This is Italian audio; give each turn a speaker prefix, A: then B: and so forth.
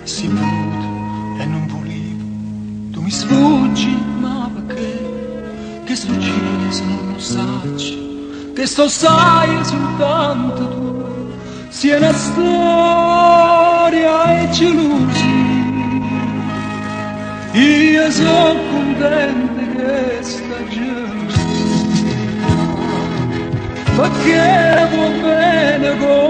A: si brutta e non volevo, tu mi sfuggi, ma perché? Che succede se non lo sai? Che sto sai soltanto tu, sia una storia e gelosi. Io sono contento che sta gelosia, ma che va bene con